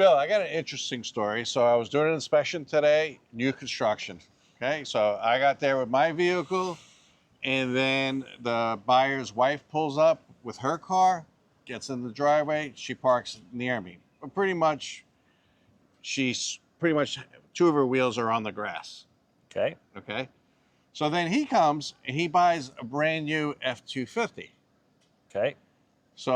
Bill, I got an interesting story. So I was doing an inspection today, new construction. Okay, so I got there with my vehicle, and then the buyer's wife pulls up with her car, gets in the driveway, she parks near me. But she's pretty much two of her wheels are on the grass. Okay. Okay. So then he comes and he buys a brand new F-250. Okay. So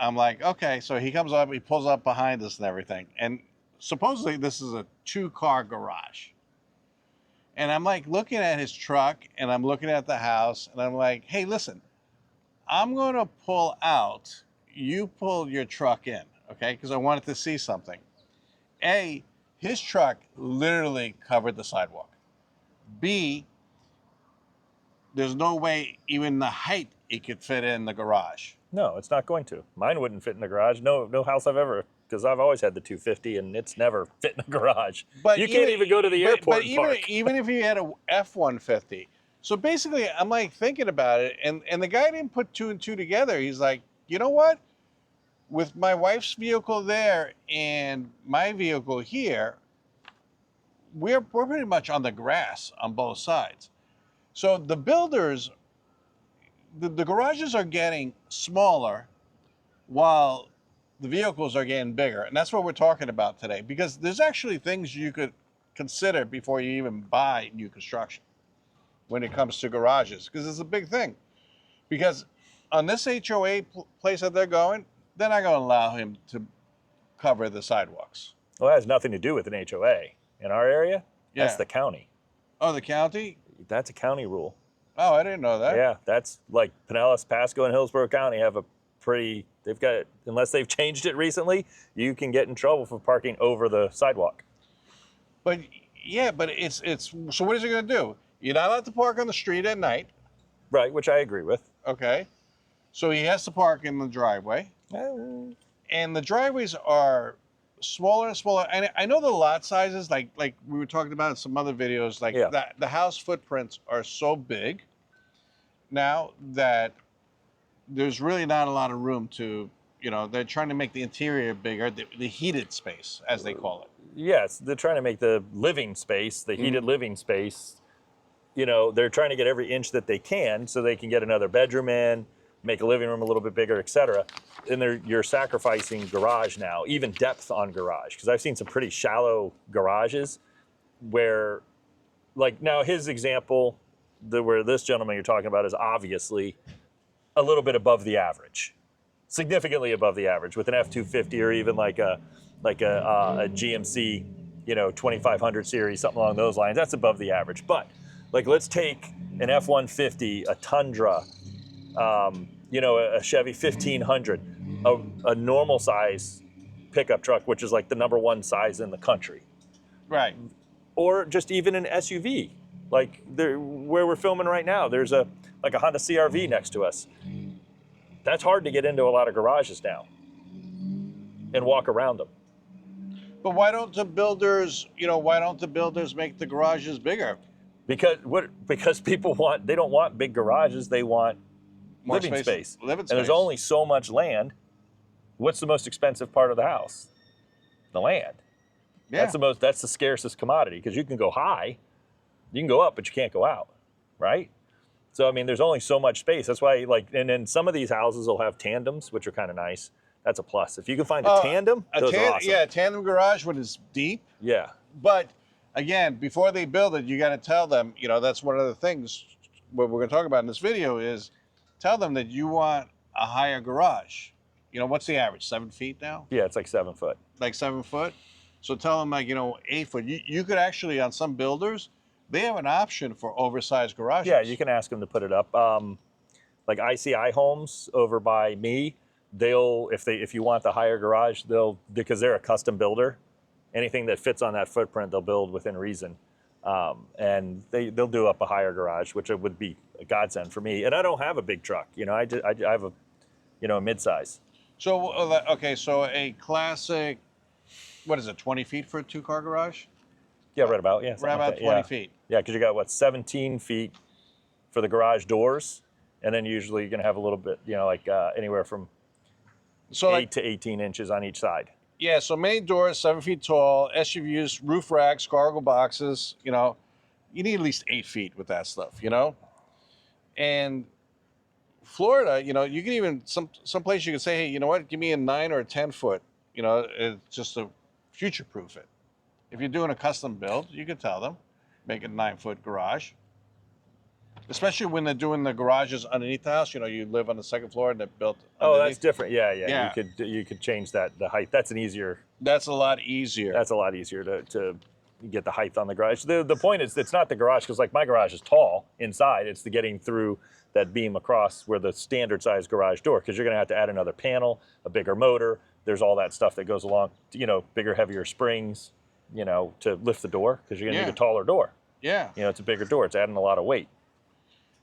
I'm like, okay. So he comes up, he pulls up behind us and everything. And supposedly this is a 2-car garage. And I'm like looking at his truck and I'm looking at the house and I'm like, hey, listen, I'm going to pull out. You pull your truck in, okay? Because I wanted to see something. A, his truck literally covered the sidewalk. B, there's no way even the height it could fit in the garage. No, it's not going to. Mine wouldn't fit in the garage. No house I've ever, because I've always had the 250 and it's never fit in the garage. But you can't even go to the airport and park. Even if you had a F-150. So basically, I'm like thinking about it, and the guy didn't put 2 and 2 together. He's like, you know what? With my wife's vehicle there and my vehicle here, we're pretty much on the grass on both sides. So the builders, the garages are getting smaller while the vehicles are getting bigger. And that's what we're talking about today, because there's actually things you could consider before you even buy new construction when it comes to garages, because it's a big thing. Because on this HOA place that they're going, they're not going to allow him to cover the sidewalks. Well, that has nothing to do with an HOA. In our area, that's the county. Oh, the county? That's a county rule. Oh, I didn't know that. Yeah, that's like Pinellas, Pasco, and Hillsborough County have a pretty, they've got, unless they've changed it recently, you can get in trouble for parking over the sidewalk. But yeah, but it's so what is he going to do? You're not allowed to park on the street at night. Right, which I agree with. Okay. So he has to park in the driveway. And the driveways are smaller and smaller. And I know the lot sizes, like we were talking about in some other videos, like the house footprints are so big now that there's really not a lot of room to, they're trying to make the interior bigger, the heated space, as they call it. Yes, they're trying to make the living space, the heated living space, they're trying to get every inch that they can so they can get another bedroom in, make a living room a little bit bigger, etc. And you're sacrificing garage now, even depth on garage, because I've seen some pretty shallow garages where, like now his example, where this gentleman you're talking about is obviously a little bit above the average, significantly above the average with an F-250 or even like a GMC, 2500 series, something along those lines. That's above the average. But like, let's take an F-150, a Tundra, a Chevy 1500, a normal size pickup truck, which is like the #1 size in the country. Right. Or just even an SUV, like where we're filming right now, there's a Honda CR-V next to us. That's hard to get into a lot of garages now and walk around them. But why don't the builders make the garages bigger? Because people they don't want big garages, they want more living space. And there's only so much land. What's the most expensive part of the house? The land. Yeah. That's the scarcest commodity, because you can go high, you can go up, but you can't go out, right? So I mean, there's only so much space. That's why, and then some of these houses will have tandems, which are kind of nice. That's a plus. If you can find a tandem, those are awesome. Yeah, a tandem garage when it's deep. Yeah. But again, before they build it, you got to tell them, that's one of the things what we're going to talk about in this video is tell them that you want a higher garage. What's the average? 7 feet now? Yeah, it's like 7 foot. Like 7 foot? So tell them 8 foot. You could actually, on some builders, they have an option for oversized garages. Yeah, you can ask them to put it up. Like ICI Homes over by me, if you want the higher garage, because they're a custom builder, anything that fits on that footprint, they'll build within reason. And they'll do up a higher garage, which would be a godsend for me. And I don't have a big truck. I have a midsize. So, okay, so a classic, what is it, 20 feet for a 2-car garage? Yeah, right about, yeah. Right about 20 feet. Yeah, because you got, 17 feet for the garage doors, and then usually you're going to have a little bit, anywhere from 8 to 18 inches on each side. Yeah, so many doors, 7 feet tall, SUVs, roof racks, cargo boxes. You need at least 8 feet with that stuff. And Florida, you can even some place you can say, hey, you know what? Give me a 9 or 10 foot. It's just to future proof it. If you're doing a custom build, you can tell them, make a 9 foot garage. Especially when they're doing the garages underneath the house. You live on the second floor and they're built Oh, underneath. that's different. Yeah. Yeah. You could change the height. That's an easier. That's a lot easier. That's a lot easier to get the height on the garage. The point is, it's not the garage, because like my garage is tall inside. It's the getting through that beam across where the standard size garage door, because you're going to have to add another panel, a bigger motor. There's all that stuff that goes along. Bigger, heavier springs. To lift the door, because you're going to need a taller door. Yeah. It's a bigger door. It's adding a lot of weight.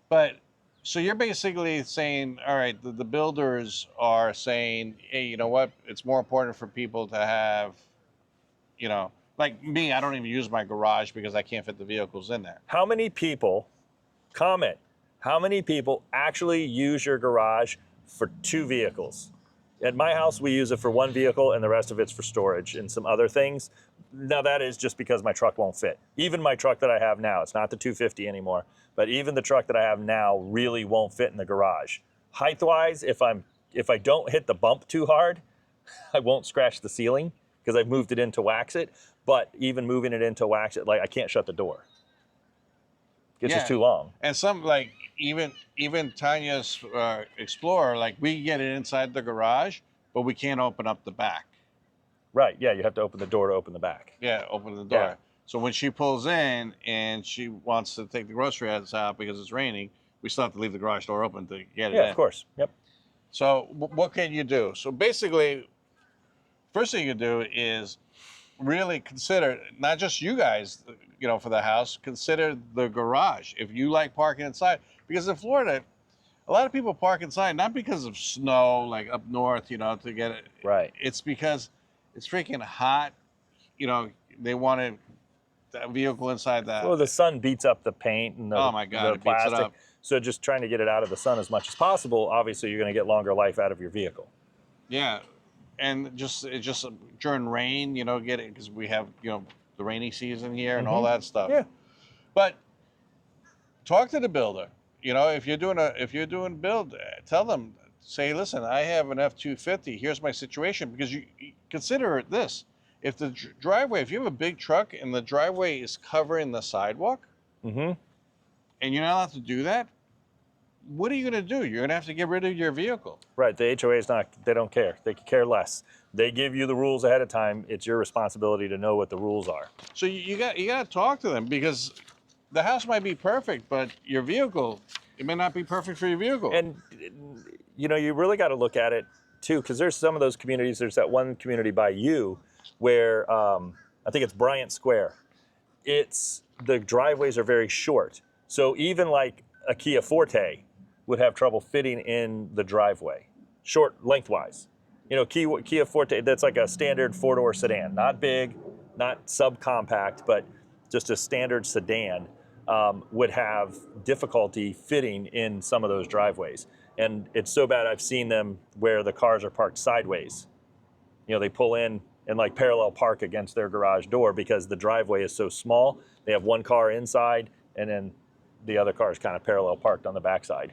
But so you're basically saying, all right, the builders are saying, hey, you know what? It's more important for people to have, like me, I don't even use my garage because I can't fit the vehicles in there. How many people, comment, how many people actually use your garage for 2 vehicles? At my house, we use it for 1 vehicle and the rest of it's for storage and some other things. Now that is just because my truck won't fit. Even my truck that I have now, it's not the 250 anymore, but even the truck that I have now really won't fit in the garage. Height-wise, if I don't hit the bump too hard, I won't scratch the ceiling because I've moved it in to wax it. But even moving it in to wax it, like I can't shut the door. It's just too long. And some even Tanya's Explorer, like we get it inside the garage, but we can't open up the back. Right, yeah, you have to open the door to open the back. Yeah, open the door. Yeah. So when she pulls in and she wants to take the grocery out because it's raining, we still have to leave the garage door open to get it in. Yeah, of course, yep. So what can you do? So basically, first thing you do is really consider, not just you guys, for the house, consider the garage. If you like parking inside, because in Florida, a lot of people park inside, not because of snow, like up north, to get it. Right. It's because it's freaking hot. They want a vehicle inside that. Well, the sun beats up the paint and Oh my God, the it beats it plastic. up. So just trying to get it out of the sun as much as possible, obviously you're going to get longer life out of your vehicle. Yeah. And just during rain, get it, because we have, the rainy season here and all that stuff. Yeah. But talk to the builder. If you're doing build, tell them, say, listen, I have an F-250. Here's my situation, because you consider it this: if the driveway, if you have a big truck and the driveway is covering the sidewalk, and you're not allowed to do that, what are you going to do? You're going to have to get rid of your vehicle. Right. The HOA is not, they don't care. They could care less. They give you the rules ahead of time. It's your responsibility to know what the rules are. So you got to talk to them, because the house might be perfect, but your vehicle, it may not be perfect for your vehicle. And, you really got to look at it too, because there's some of those communities. There's that one community by you where I think it's Bryant Square. The driveways are very short. So even like a Kia Forte would have trouble fitting in the driveway, short lengthwise. Kia Forte, that's like a standard 4-door sedan, not big, not subcompact, but just a standard sedan, would have difficulty fitting in some of those driveways. And it's so bad, I've seen them where the cars are parked sideways. They pull in and like parallel park against their garage door because the driveway is so small. They have one car inside and then the other car is kind of parallel parked on the backside.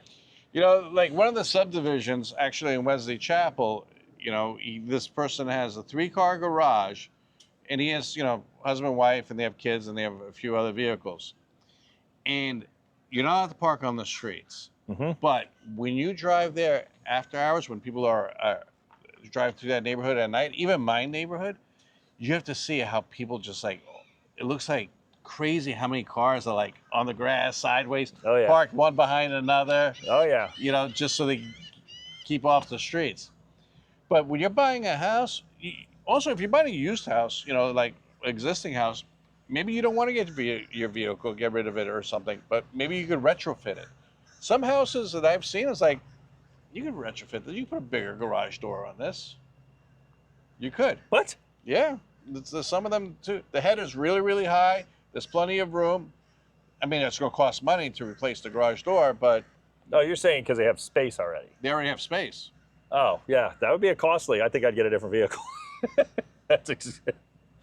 Like one of the subdivisions actually in Wesley Chapel, this person has a 3-car garage, and he has, husband, wife, and they have kids, and they have a few other vehicles. And you're not allowed to park on the streets. But when you drive there after hours, when people are drive through that neighborhood at night, even my neighborhood, you have to see how people just it looks like crazy how many cars are like on the grass sideways, parked one behind another. Oh yeah. Just so they keep off the streets. But when you're buying a house, also if you're buying a used house, like existing house, maybe you don't want to get your vehicle, get rid of it or something, but maybe you could retrofit it. Some houses that I've seen is like, you could retrofit this. You could put a bigger garage door on this. You could. What? Yeah. Some of them too. The head is really, really high. There's plenty of room. I mean, it's going to cost money to replace the garage door, but... Oh, you're saying because they have space already. They already have space. Oh, yeah. That would be a costly. I think I'd get a different vehicle.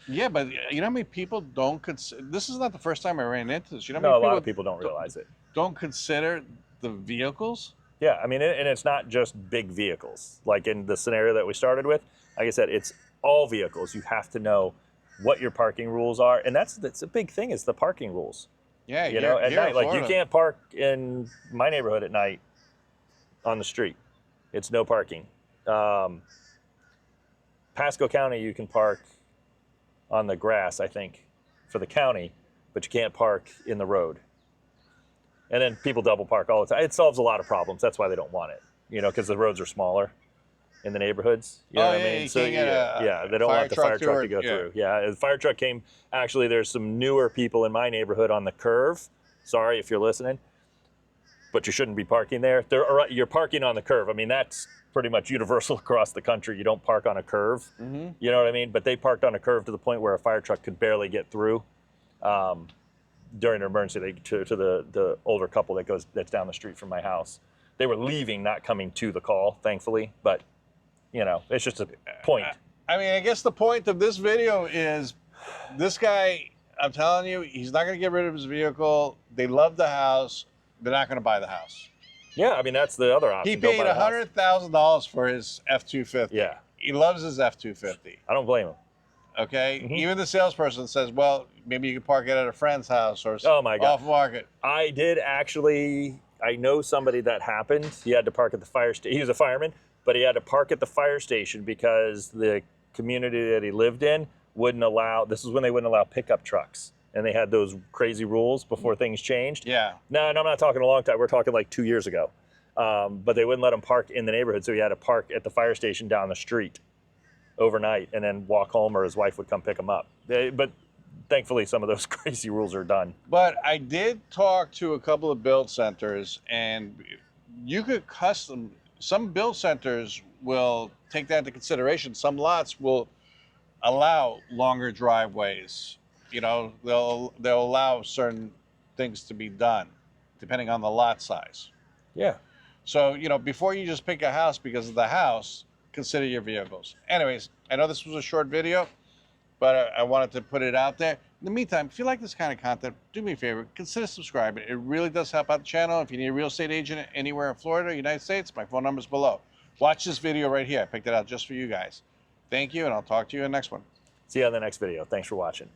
Yeah, but you know how many people don't consider, this is not the first time I ran into this. You know how No, a many lot of people don't realize it. don't consider the vehicles? Yeah, I mean, and it's not just big vehicles. Like in the scenario that we started with, like I said, it's all vehicles. You have to know what your parking rules are, and that's a big thing, is the parking rules. Yeah, You know, at here in night, like you Florida. can't park in my neighborhood at night on the street. It's no parking. Pasco County, you can park on the grass, I think, for the county, but you can't park in the road. And then people double park all the time. It solves a lot of problems. That's why they don't want it, you know, because the roads are smaller in the neighborhoods. You know Oh what yeah, I mean? you So can't get yeah, a they don't want the fire truck to go yeah. through. Yeah, the fire truck came. Actually, there's some newer people in my neighborhood on the curve. Sorry if you're listening, but you shouldn't be parking there. You're parking on the curve. I mean, that's pretty much universal across the country. You don't park on a curve. Mm-hmm. You know what I mean? But they parked on a curve to the point where a fire truck could barely get through. During an emergency, to the older couple that's down the street from my house. They were leaving, not coming to the call, thankfully. But you know, it's just a point. I mean, I guess the point of this video is this guy, I'm telling you, he's not going to get rid of his vehicle. They love the house. They're not going to buy the house. Yeah, I mean, that's the other option. He Don't paid buy the house. $100,000 for his F-250. Yeah. He loves his F-250. I don't blame him. Okay? Mm-hmm. Even the salesperson says, well, maybe you can park it at a friend's house or Oh my God. off market. I did actually. I know somebody that happened. He had to park at the fire station. He was a fireman, but he had to park at the fire station because the community that he lived in wouldn't allow. This is when they wouldn't allow pickup trucks, and they had those crazy rules before things changed. Yeah. No, I'm not talking a long time. We're talking like 2 years ago. But they wouldn't let him park in the neighborhood, so he had to park at the fire station down the street overnight and then walk home, or his wife would come pick him up. But thankfully, some of those crazy rules are done. But I did talk to a couple of build centers, and you could custom. Some build centers will take that into consideration. Some lots will allow longer driveways. You know, they'll allow certain things to be done depending on the lot size. Yeah. So, you know, before you just pick a house because of the house, consider your vehicles. Anyways, I know this was a short video, but I wanted to put it out there. In the meantime, if you like this kind of content, do me a favor, consider subscribing. It really does help out the channel. If you need a real estate agent anywhere in Florida, United States, my phone number is below. Watch this video right here. I picked it out just for you guys. Thank you, and I'll talk to you in the next one. See you on the next video. Thanks for watching.